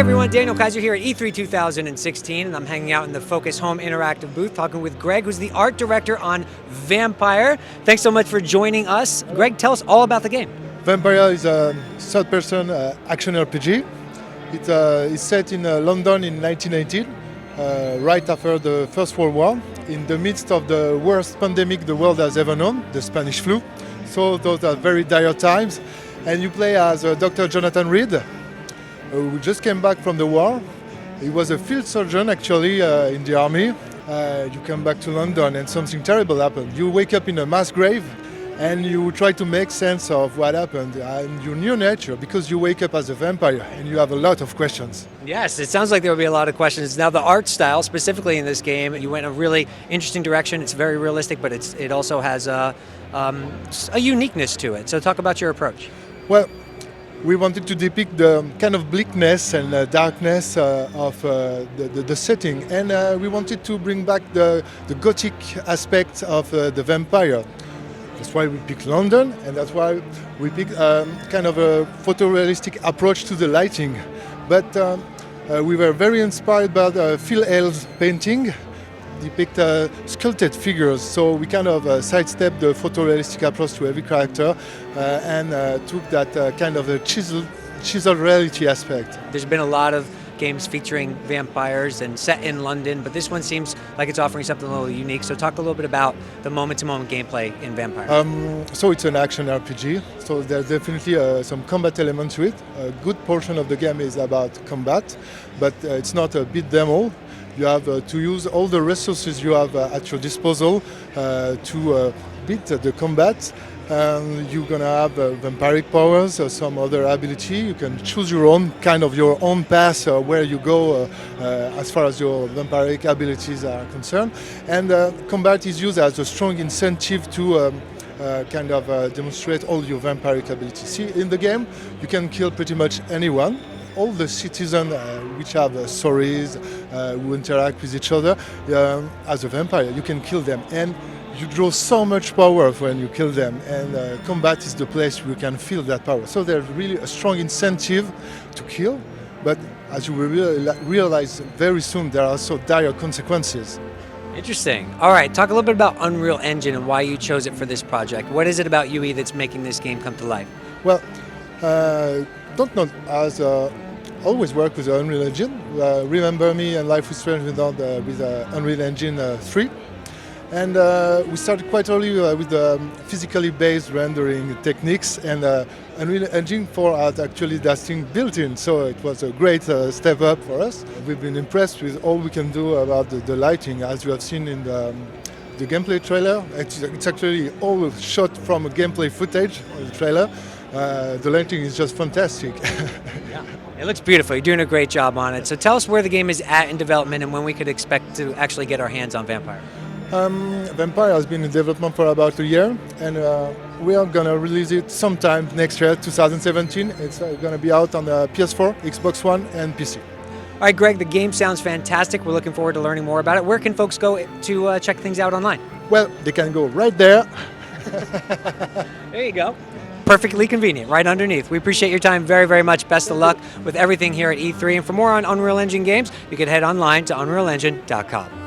everyone, Daniel Kayser here at E3 2016, and I'm hanging out in the Focus Home Interactive booth talking with Greg, who's the art director on Vampyr. Thanks so much for joining us. Greg, tell us all about the game. Vampyr is a third-person action RPG. It is set in London in 1918, right after the First World War, in the midst of the worst pandemic the world has ever known, the Spanish flu. So those are very dire times. And you play as Dr. Jonathan Reed, who just came back from the war. He was a field surgeon actually in the army. You come back to London and something terrible happened. You wake up in a mass grave and you try to make sense of what happened and your new nature, because you wake up as a vampire and you have a lot of questions. Yes, it sounds like there will be a lot of questions. Now the art style, specifically in this game, you went a really interesting direction. It's very realistic, but it also has a uniqueness to it. So talk about your approach. Well, we wanted to depict the kind of bleakness and darkness of the setting, and we wanted to bring back the gothic aspect of the vampire. That's why we picked London, and that's why we picked kind of a photorealistic approach to the lighting. But we were very inspired by Phil Hale's painting, depict sculpted figures. So we kind of sidestepped the photorealistic approach to every character and took that kind of a chiseled reality aspect. There's been a lot of games featuring vampires and set in London, but this one seems like it's offering something a little unique. So talk a little bit about the moment-to-moment gameplay in Vampyr. So it's an action RPG, so there's definitely some combat element to it. A good portion of the game is about combat, but it's not a beat them all. You have to use all the resources you have at your disposal to beat the combat. You're gonna have vampiric powers or some other ability. You can choose your own path where you go as far as your vampiric abilities are concerned. And combat is used as a strong incentive to demonstrate all your vampiric abilities. See, in the game, you can kill pretty much anyone. All the citizens which have stories, who interact with each other, as a vampire, you can kill them. And you draw so much power when you kill them, and combat is the place where you can feel that power. So there's really a strong incentive to kill, but as you will realize very soon, there are also dire consequences. Interesting. All right, talk a little bit about Unreal Engine and why you chose it for this project. What is it about UE that's making this game come to life? Well, DONTNOD has always worked with the Unreal Engine. Remember Me and Life is Strange with Unreal Engine 3. And we started quite early with physically based rendering techniques, and Unreal Engine 4 had actually that thing built in, so it was a great step up for us. We've been impressed with all we can do about the lighting, as you have seen in the gameplay trailer. It's actually all shot from a gameplay footage of the trailer. The lighting is just fantastic. Yeah. It looks beautiful. You're doing a great job on it. So tell us where the game is at in development and when we could expect to actually get our hands on Vampyr. Vampyr has been in development for about a year, and we are going to release it sometime next year, 2017. It's going to be out on the PS4, Xbox One, and PC. All right, Greg, the game sounds fantastic. We're looking forward to learning more about it. Where can folks go to check things out online? Well, they can go right there. There you go. Perfectly convenient, right underneath. We appreciate your time very, very much. Best of luck with everything here at E3. And for more on Unreal Engine games, you can head online to unrealengine.com.